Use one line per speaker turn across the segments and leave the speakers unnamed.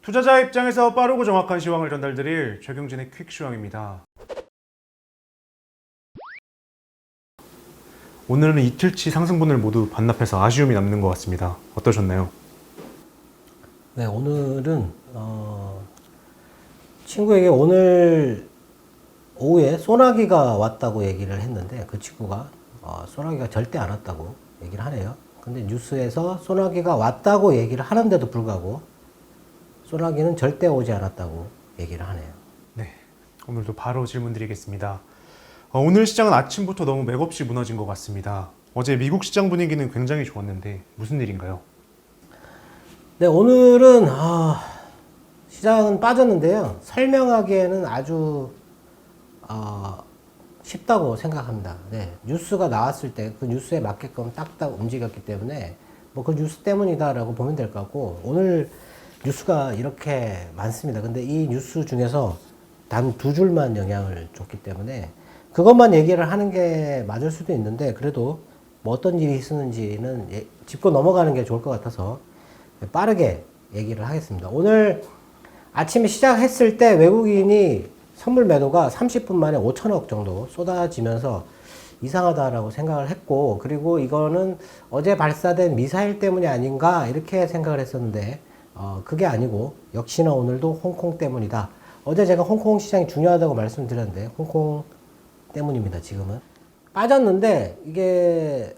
투자자 입장에서 빠르고 정확한 시황을 전달드릴 최경진의 퀵 시황입니다. 오늘은 이틀치 상승분을 모두 반납해서 아쉬움이 남는 것 같습니다. 어떠셨나요?
네, 오늘은 친구에게 오늘 오후에 소나기가 왔다고 얘기를 했는데 그 친구가 소나기가 절대 안 왔다고 얘기를 하네요. 근데 뉴스에서 소나기가 왔다고 얘기를 하는데도 불구하고 소나기는 절대 오지 않았다고 얘기를 하네요.
네, 오늘도 바로 질문 드리겠습니다. 오늘 시장은 아침부터 너무 맥없이 무너진 것 같습니다. 어제 미국 시장 분위기는 굉장히 좋았는데 무슨 일인가요?
네, 오늘은 시장은 빠졌는데요. 설명하기에는 아주 쉽다고 생각합니다. 네, 뉴스가 나왔을 때 그 뉴스에 맞게끔 딱딱 움직였기 때문에 뭐 그 뉴스 때문이다라고 보면 될 것 같고, 오늘 뉴스가 이렇게 많습니다. 근데 이 뉴스 중에서 단 두 줄만 영향을 줬기 때문에 그것만 얘기를 하는 게 맞을 수도 있는데, 그래도 뭐 어떤 일이 있었는지는 짚고 넘어가는 게 좋을 것 같아서 빠르게 얘기를 하겠습니다. 오늘 아침에 시작했을 때 외국인이 선물 매도가 30분 만에 5천억 정도 쏟아지면서 이상하다라고 생각을 했고, 그리고 이거는 어제 발사된 미사일 때문이 아닌가 이렇게 생각을 했었는데 그게 아니고 역시나 오늘도 홍콩 때문이다. 어제 제가 홍콩 시장이 중요하다고 말씀드렸는데 홍콩 때문입니다. 지금은 빠졌는데 이게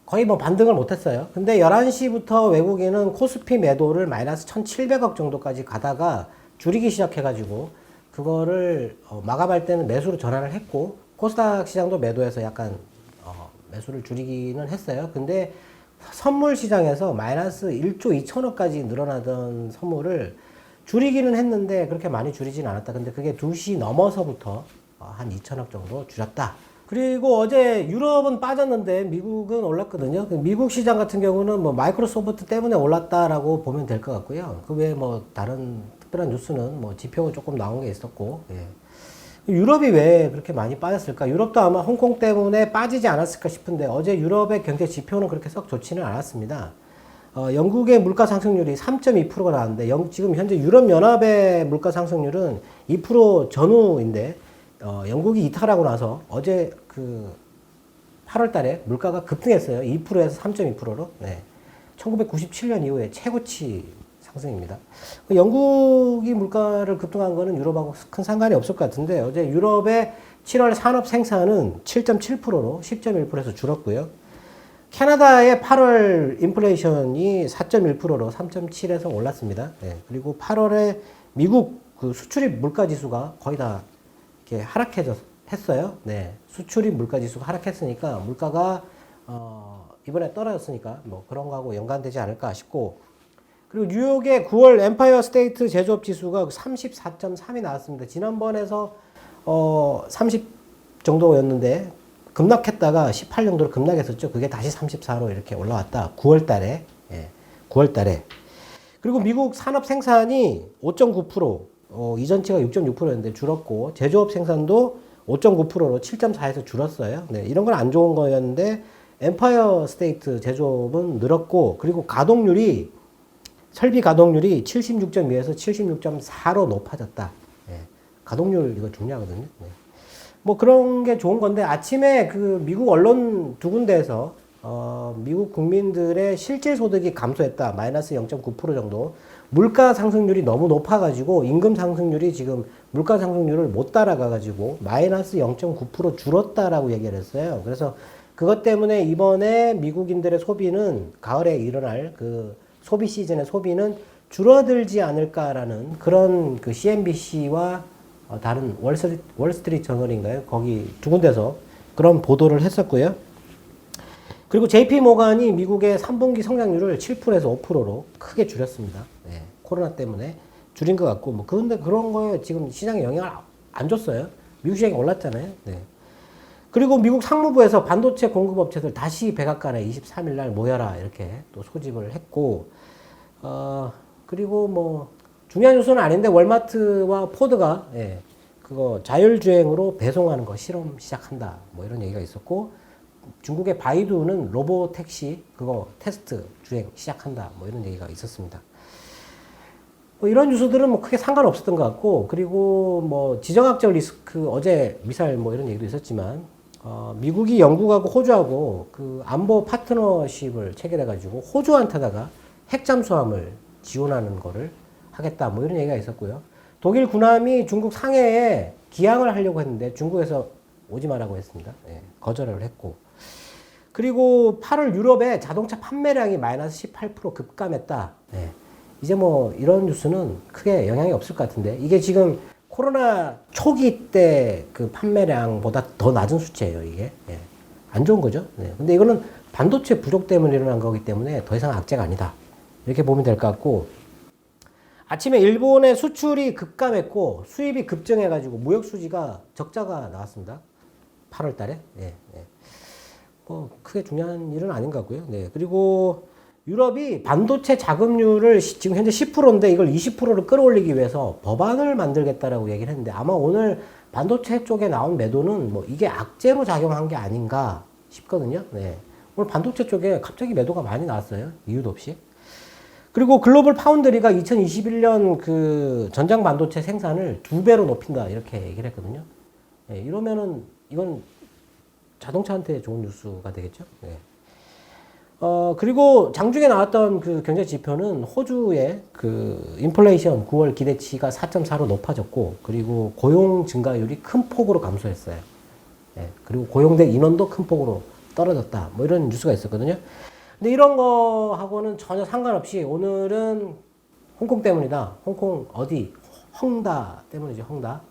거의 뭐 반등을 못했어요. 근데 11시부터 외국인은 코스피 매도를 마이너스 1,700억 정도까지 가다가 줄이기 시작해가지고 그거를 마감할 때는 매수로 전환을 했고, 코스닥 시장도 매도해서 약간 매수를 줄이기는 했어요. 근데 선물 시장에서 마이너스 1조 2천억까지 늘어나던 선물을 줄이기는 했는데 그렇게 많이 줄이진 않았다. 근데 그게 2시 넘어서부터 한 2천억 정도 줄였다. 그리고 어제 유럽은 빠졌는데 미국은 올랐거든요. 미국 시장 같은 경우는 뭐 마이크로소프트 때문에 올랐다라고 보면 될 것 같고요. 그 외에 뭐 다른 특별한 뉴스는 뭐 지표 조금 나온 게 있었고, 예. 유럽이 왜 그렇게 많이 빠졌을까? 유럽도 아마 홍콩 때문에 빠지지 않았을까 싶은데 어제 유럽의 경제 지표는 그렇게 썩 좋지는 않았습니다. 영국의 물가 상승률이 3.2%가 나왔는데 지금 현재 유럽연합의 물가 상승률은 2% 전후인데 영국이 이탈하고 나서 어제 8월 달에 물가가 급등했어요. 2%에서 3.2%로. 네. 1997년 이후에 최고치 상승입니다. 영국이 물가를 급등한 거는 유럽하고 큰 상관이 없을 것 같은데 어제 유럽의 7월 산업 생산은 7.7%로 10.1%에서 줄었고요. 캐나다의 8월 인플레이션이 4.1%로 3.7에서 올랐습니다. 네. 그리고 8월에 미국 수출입 물가 지수가 거의 다 이렇게 했어요. 네. 수출입 물가 지수가 하락했으니까 물가가 이번에 떨어졌으니까 뭐 그런 거하고 연관되지 않을까 싶고, 그리고 뉴욕의 9월 엠파이어 스테이트 제조업 지수가 34.3이 나왔습니다. 지난번에서 30 정도였는데 급락했다가 18 정도로 급락했었죠. 그게 다시 34로 이렇게 올라왔다. 9월 달에. 예. 9월 달에. 그리고 미국 산업 생산이 5.9%, 이전치가 6.6%였는데 줄었고, 제조업 생산도 5.9%로 7.4에서 줄었어요. 네, 이런 건 안 좋은 거였는데, 엠파이어 스테이트 제조업은 늘었고, 그리고 설비 가동률이 76.2에서 76.4로 높아졌다. 네, 가동률 이거 중요하거든요. 네. 뭐 그런 게 좋은 건데, 아침에 미국 언론 두 군데에서 미국 국민들의 실질 소득이 감소했다. 마이너스 0.9% 정도. 물가 상승률이 너무 높아가지고 임금 상승률이 지금 물가 상승률을 못 따라가가지고 마이너스 0.9% 줄었다라고 얘기를 했어요. 그래서 그것 때문에 이번에 미국인들의 소비는 가을에 일어날 소비 시즌의 소비는 줄어들지 않을까라는 그런 CNBC와 다른 월스트리트 저널인가요? 거기 두 군데서 그런 보도를 했었고요. 그리고 JP 모간이 미국의 3분기 성장률을 7%에서 5%로 크게 줄였습니다. 네, 코로나 때문에 줄인 것 같고, 뭐, 그런데 그런 거에 지금 시장에 영향을 안 줬어요. 미국 시장이 올랐잖아요. 네. 그리고 미국 상무부에서 반도체 공급업체들 다시 백악관에 23일 날 모여라 이렇게 또 소집을 했고, 그리고 뭐, 중요한 뉴스는 아닌데 월마트와 포드가, 예, 그거 자율주행으로 배송하는 거 실험 시작한다. 뭐 이런 얘기가 있었고, 중국의 바이두는 로보택시 그거 테스트 주행 시작한다. 뭐 이런 얘기가 있었습니다. 뭐 이런 뉴스들은 뭐 크게 상관없었던 것 같고, 그리고 뭐 지정학적 리스크, 어제 미사일 뭐 이런 얘기도 있었지만, 미국이 영국하고 호주하고 그 안보 파트너십을 체결해가지고 호주한테다가 핵 잠수함을 지원하는 거를 하겠다 뭐 이런 얘기가 있었고요. 독일 군함이 중국 상해에 기항을 하려고 했는데 중국에서 오지 말라고 했습니다. 예, 거절을 했고. 그리고 8월 유럽에 자동차 판매량이 마이너스 18% 급감했다. 예, 이제 뭐 이런 뉴스는 크게 영향이 없을 것 같은데, 이게 지금 코로나 초기 때 그 판매량보다 더 낮은 수치예요, 이게. 예, 안 좋은 거죠. 네. 근데 이거는 반도체 부족 때문에 일어난 거기 때문에 더 이상 악재가 아니다, 이렇게 보면 될 것 같고, 아침에 일본의 수출이 급감했고 수입이 급증해가지고 무역 수지가 적자가 나왔습니다. 8월 달에. 예, 예. 뭐 크게 중요한 일은 아닌 것 같고요. 네. 그리고 유럽이 반도체 자금률을 지금 현재 10%인데 이걸 20%로 끌어올리기 위해서 법안을 만들겠다라고 얘기를 했는데, 아마 오늘 반도체 쪽에 나온 매도는 뭐 이게 악재로 작용한 게 아닌가 싶거든요. 네. 오늘 반도체 쪽에 갑자기 매도가 많이 나왔어요. 이유도 없이. 그리고 글로벌 파운드리가 2021년 그 전장 반도체 생산을 2배로 높인다, 이렇게 얘기를 했거든요. 네, 이러면은 이건 자동차한테 좋은 뉴스가 되겠죠. 네. 그리고 장중에 나왔던 그 경제 지표는 호주의 그 인플레이션 9월 기대치가 4.4로 높아졌고, 그리고 고용 증가율이 큰 폭으로 감소했어요. 네, 그리고 고용된 인원도 큰 폭으로 떨어졌다, 뭐 이런 뉴스가 있었거든요. 근데 이런 거하고는 전혀 상관없이 오늘은 홍콩 때문이다. 홍콩 어디? 헝다 때문이죠, 헝다.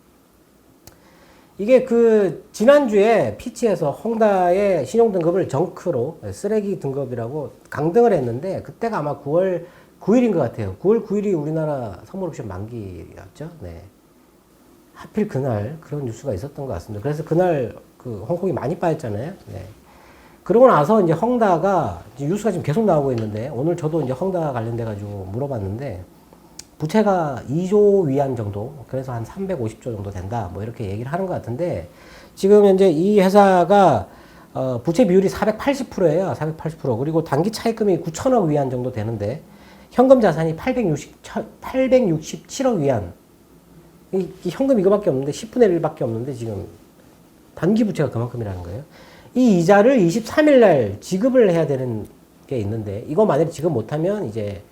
이게 그 지난주에 피치에서 헝다의 신용등급을 정크로 쓰레기 등급이라고 강등을 했는데, 그때가 아마 9월 9일인 것 같아요. 9월 9일이 우리나라 선물옵션 만기였죠. 네. 하필 그날 그런 뉴스가 있었던 것 같습니다. 그래서 그날 그 홍콩이 많이 빠졌잖아요. 네. 그러고 나서 이제 헝다가 뉴스가 지금 계속 나오고 있는데, 오늘 저도 이제 헝다 관련돼 가지고 물어봤는데 부채가 2조 위안 정도, 그래서 한 350조 정도 된다, 뭐 이렇게 얘기를 하는 것 같은데, 지금 현재 이 회사가 부채 비율이 480%예요. 480%. 그리고 단기 차입금이 9천억 위안 정도 되는데 현금 자산이 867억 위안. 이 현금 이거밖에 없는데 10분의 1밖에 없는데 지금 단기 부채가 그만큼이라는 거예요. 이 이자를 23일 날 지급을 해야 되는 게 있는데, 이거 만약에 지급 못하면 이제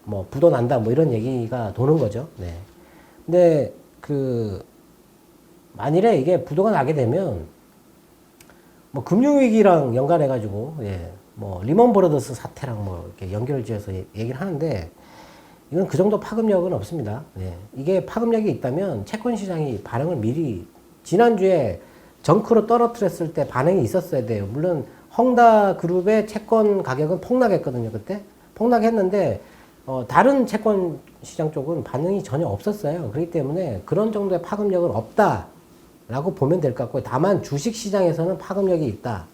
뭐 부도 난다, 뭐 이런 얘기가 도는 거죠. 네. 근데 그 만일에 이게 부도가 나게 되면 뭐 금융위기랑 연관해가지고, 예, 뭐 리먼 브러더스 사태랑 뭐 이렇게 연결을 지어서 얘기를 하는데, 이건 그 정도 파급력은 없습니다. 예. 이게 파급력이 있다면 채권 시장이 반응을 미리 지난주에 정크로 떨어뜨렸을 때 반응이 있었어야 돼요. 물론 헝다 그룹의 채권 가격은 폭락했거든요. 그때 폭락했는데 다른 채권 시장 쪽은 반응이 전혀 없었어요. 그렇기 때문에 그런 정도의 파급력은 없다라고 보면 될 것 같고요. 다만 주식 시장에서는 파급력이 있다.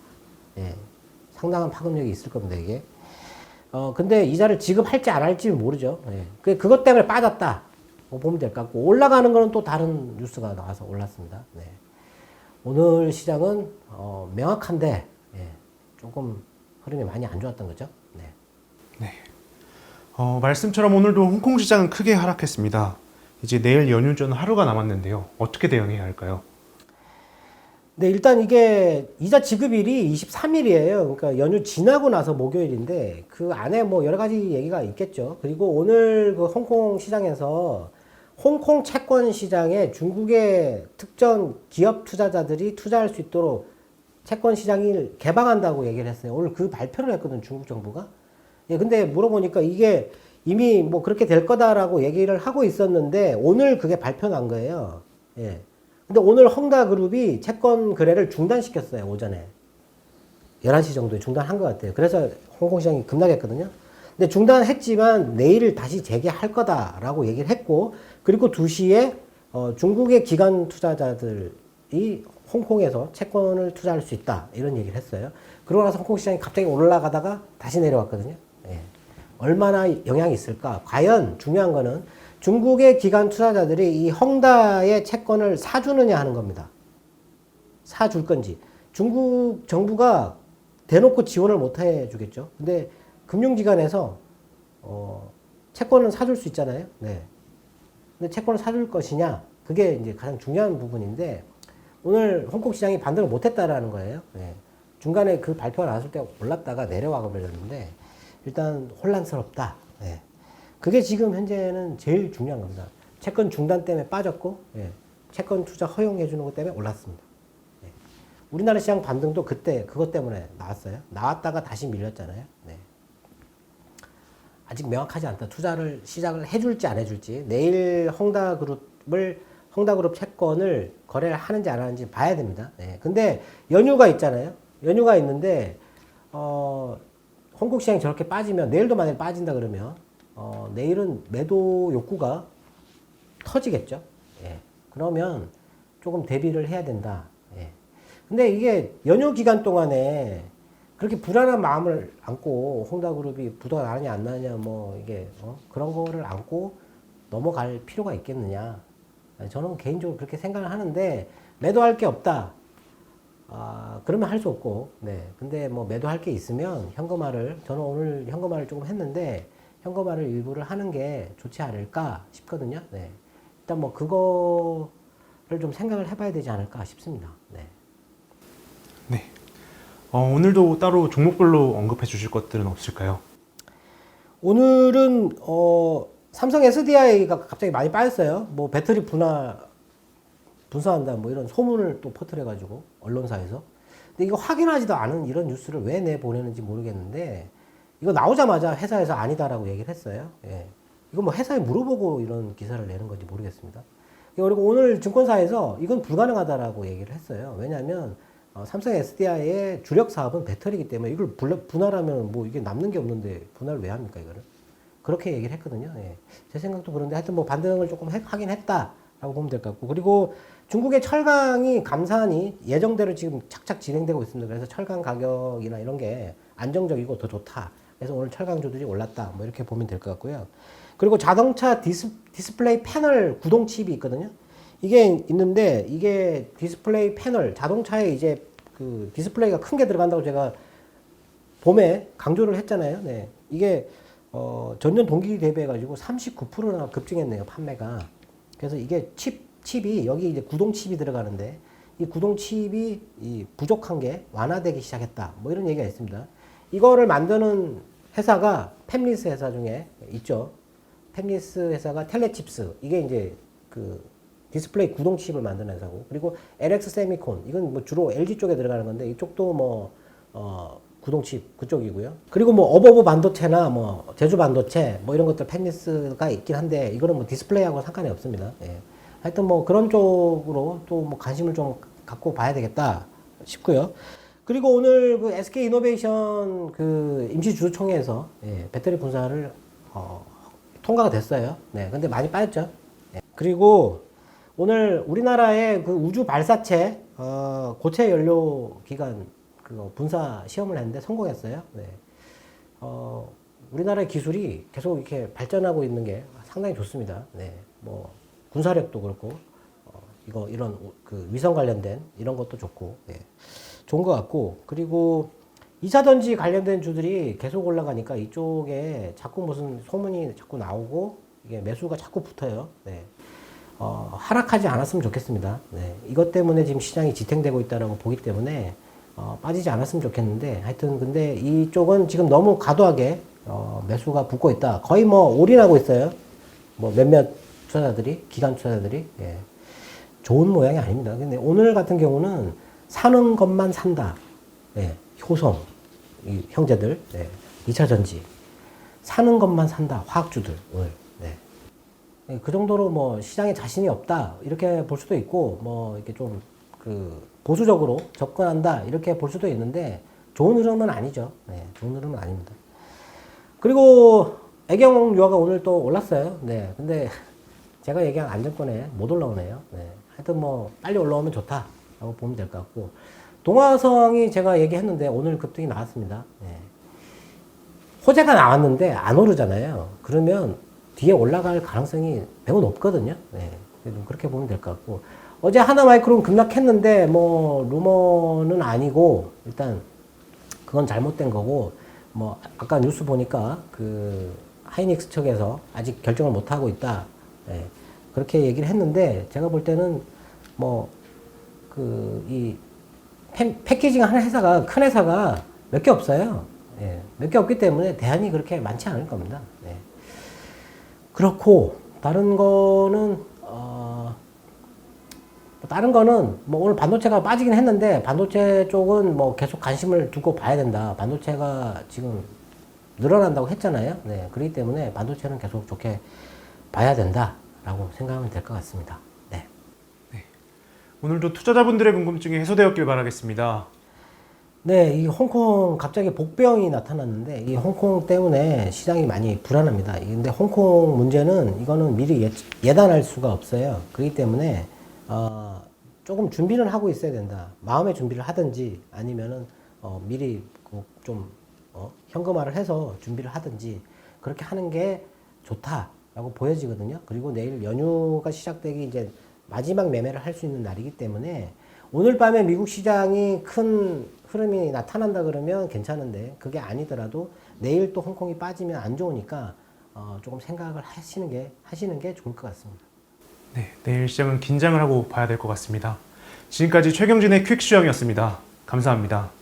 예, 상당한 파급력이 있을 겁니다, 이게. 근데 이자를 지급할지 안 할지는 모르죠. 예. 그것 때문에 빠졌다, 뭐 보면 될 것 같고, 올라가는 거는 또 다른 뉴스가 나와서 올랐습니다. 네. 오늘 시장은 명확한데, 예, 조금 흐름이 많이 안 좋았던 거죠. 네.
네. 말씀처럼 오늘도 홍콩 시장은 크게 하락했습니다. 이제 내일 연휴 전 하루가 남았는데요. 어떻게 대응해야 할까요?
네, 일단 이게 이자 지급일이 23일이에요. 그러니까 연휴 지나고 나서 목요일인데 그 안에 뭐 여러 가지 얘기가 있겠죠. 그리고 오늘 그 홍콩 시장에서 홍콩 채권 시장에 중국의 특정 기업 투자자들이 투자할 수 있도록 채권 시장을 개방한다고 얘기를 했어요. 오늘 그 발표를 했거든, 중국 정부가. 예, 근데 물어보니까 이게 이미 뭐 그렇게 될 거다라고 얘기를 하고 있었는데 오늘 그게 발표 난 거예요. 예. 근데 오늘 헝다 그룹이 채권 거래를 중단시켰어요, 오전에. 11시 정도에 중단한 것 같아요. 그래서 홍콩 시장이 급락했거든요. 근데 중단했지만 내일 다시 재개할 거다라고 얘기를 했고, 그리고 2시에 중국의 기관 투자자들이 홍콩에서 채권을 투자할 수 있다, 이런 얘기를 했어요. 그러고 나서 홍콩 시장이 갑자기 올라가다가 다시 내려왔거든요. 예. 얼마나 영향이 있을까? 과연 중요한 거는 중국의 기관 투자자들이 이 헝다의 채권을 사주느냐 하는 겁니다. 사줄 건지. 중국 정부가 대놓고 지원을 못 해주겠죠. 근데 금융기관에서 채권을 사줄 수 있잖아요. 네. 근데 채권을 사줄 것이냐? 그게 이제 가장 중요한 부분인데 오늘 홍콩 시장이 반등을 못했다라는 거예요. 예. 중간에 그 발표가 나왔을 때 올랐다가 내려와 버렸는데 일단 혼란스럽다. 예. 그게 지금 현재는 제일 중요한 겁니다. 채권 중단 때문에 빠졌고, 예. 채권 투자 허용해 주는 것 때문에 올랐습니다. 예. 우리나라 시장 반등도 그때 그것 때문에 나왔어요. 나왔다가 다시 밀렸잖아요. 네. 아직 명확하지 않다. 투자를 시작을 해줄지 안 해줄지. 내일 헝다그룹 채권을 거래를 하는지 안 하는지 봐야 됩니다. 네. 근데 연휴가 있잖아요. 연휴가 있는데 홍콩 시장이 저렇게 빠지면 내일도 만약에 빠진다 그러면 내일은 매도 욕구가 터지겠죠. 예. 그러면 조금 대비를 해야 된다. 예. 근데 이게 연휴 기간 동안에 그렇게 불안한 마음을 안고 헝다그룹이 부도가 나느냐 안 나느냐 뭐 이게 그런 거를 안고 넘어갈 필요가 있겠느냐. 저는 개인적으로 그렇게 생각을 하는데 매도할 게 없다. 그러면 할 수 없고, 네. 근데 뭐 매도할 게 있으면 저는 오늘 현금화를 조금 했는데 현금화를 일부를 하는 게 좋지 않을까 싶거든요. 네. 일단 뭐 그거를 좀 생각을 해봐야 되지 않을까 싶습니다. 네.
네. 오늘도 따로 종목별로 언급해 주실 것들은 없을까요?
오늘은 삼성 SDI가 갑자기 많이 빠졌어요. 뭐 배터리 분사한다 뭐 이런 소문을 또 퍼뜨려가지고 언론사에서. 근데 이거 확인하지도 않은 이런 뉴스를 왜 내보내는지 모르겠는데 이거 나오자마자 회사에서 아니다라고 얘기를 했어요. 예. 이거 뭐 회사에 물어보고 이런 기사를 내는 건지 모르겠습니다. 그리고 오늘 증권사에서 이건 불가능하다라고 얘기를 했어요. 왜냐하면 삼성 SDI의 주력 사업은 배터리이기 때문에 이걸 분할하면 뭐 이게 남는 게 없는데 분할을 왜 합니까 이거를? 그렇게 얘기를 했거든요. 예. 제 생각도 그런데 하여튼 뭐 반등을 조금 하긴 했다라고 보면 될 것 같고 그리고 중국의 철강이 감산이 예정대로 지금 착착 진행되고 있습니다. 그래서 철강 가격이나 이런 게 안정적이고 더 좋다. 그래서 오늘 철강주들이 올랐다. 뭐 이렇게 보면 될 것 같고요. 그리고 자동차 디스플레이 패널 구동 칩이 있거든요. 이게 있는데 이게 디스플레이 패널 자동차에 이제 그 디스플레이가 큰 게 들어간다고 제가 봄에 강조를 했잖아요. 네. 이게 전년 동기 대비해 가지고 39%나 급증했네요, 판매가. 그래서 이게 칩이 여기 이제 구동 칩이 들어가는데 이 구동 칩이 부족한 게 완화되기 시작했다. 뭐 이런 얘기가 있습니다. 이거를 만드는 회사가 팹리스 회사 중에 있죠. 팹리스 회사가 텔레칩스. 이게 이제 그 디스플레이 구동 칩을 만드는 회사고. 그리고 LX 세미콘. 이건 뭐 주로 LG 쪽에 들어가는 건데 이쪽도 뭐 구동칩 그쪽이고요. 그리고 뭐 어버브 반도체나 뭐 제주 반도체 뭐 이런 것들 팹리스가 있긴 한데 이거는 뭐 디스플레이하고 상관이 없습니다. 예. 하여튼 뭐 그런 쪽으로 또 뭐 관심을 좀 갖고 봐야 되겠다 싶고요. 그리고 오늘 그 SK 이노베이션 그 임시주주총회에서 배터리 분사를 통과가 됐어요. 네. 근데 많이 빠졌죠. 네. 그리고 오늘 우리나라의 그 우주 발사체 고체 연료 기관 그 분사 시험을 했는데 성공했어요. 네. 우리나라의 기술이 계속 이렇게 발전하고 있는 게 상당히 좋습니다. 네. 뭐 군사력도 그렇고 이런 그 위성 관련된 이런 것도 좋고 좋은 것 같고 그리고 2차 전지 관련된 주들이 계속 올라가니까 이쪽에 자꾸 무슨 소문이 자꾸 나오고 이게 매수가 자꾸 붙어요. 네. 하락하지 않았으면 좋겠습니다. 네. 이것 때문에 지금 시장이 지탱되고 있다고 보기 때문에 빠지지 않았으면 좋겠는데 하여튼 근데 이쪽은 지금 너무 과도하게 매수가 붙고 있다. 거의 뭐 올인하고 있어요. 뭐 몇몇 투자자들이 기관 투자자들이 좋은 모양이 아닙니다. 근데 오늘 같은 경우는 사는 것만 산다. 효성 이 형제들 2차 전지 사는 것만 산다. 화학주들 오늘 그 정도로 뭐 시장에 자신이 없다 이렇게 볼 수도 있고 뭐 이렇게 좀 그 보수적으로 접근한다 이렇게 볼 수도 있는데 좋은 흐름은 아니죠. 좋은 흐름은 아닙니다. 그리고 애경 유아가 오늘 또 올랐어요. 근데 제가 얘기한 안정권에 못 올라오네요. 하여튼 뭐 빨리 올라오면 좋다라고 보면 될 것 같고 동화성이 제가 얘기했는데 오늘 급등이 나왔습니다. 호재가 나왔는데 안 오르잖아요. 그러면 뒤에 올라갈 가능성이 매우 높거든요. 좀 그렇게 보면 될 것 같고 어제 하나마이크론 급락했는데 뭐 루머는 아니고 일단 그건 잘못된 거고 뭐 아까 뉴스 보니까 그 하이닉스 측에서 아직 결정을 못 하고 있다. 그렇게 얘기를 했는데 제가 볼 때는 뭐 그 이 패키징 하는 회사가 큰 회사가 몇 개 없어요. 예, 몇 개 없기 때문에 대안이 그렇게 많지 않을 겁니다. 네. 그렇고 다른 거는 다른 거는 뭐 오늘 반도체가 빠지긴 했는데 반도체 쪽은 뭐 계속 관심을 두고 봐야 된다. 반도체가 지금 늘어난다고 했잖아요. 네, 그렇기 때문에 반도체는 계속 좋게 봐야 된다라고 생각하면 될 것 같습니다. 네.
오늘도 투자자분들의 궁금증이 해소되었길 바라겠습니다.
네, 이 홍콩 갑자기 복병이 나타났는데 이 홍콩 때문에 시장이 많이 불안합니다. 근데 홍콩 문제는 이거는 미리 예단할 수가 없어요. 그렇기 때문에 조금 준비는 하고 있어야 된다. 마음의 준비를 하든지 아니면은 미리 좀 현금화를 해서 준비를 하든지 그렇게 하는 게 좋다라고 보여지거든요. 그리고 내일 연휴가 시작되기 이제 마지막 매매를 할 수 있는 날이기 때문에 오늘 밤에 미국 시장이 큰 흐름이 나타난다 그러면 괜찮은데 그게 아니더라도 내일 또 홍콩이 빠지면 안 좋으니까 조금 생각을 하시는 게 좋을 것 같습니다.
네, 내일 시장은 긴장을 하고 봐야 될 것 같습니다. 지금까지 최경진의 퀵 시황이었습니다. 감사합니다.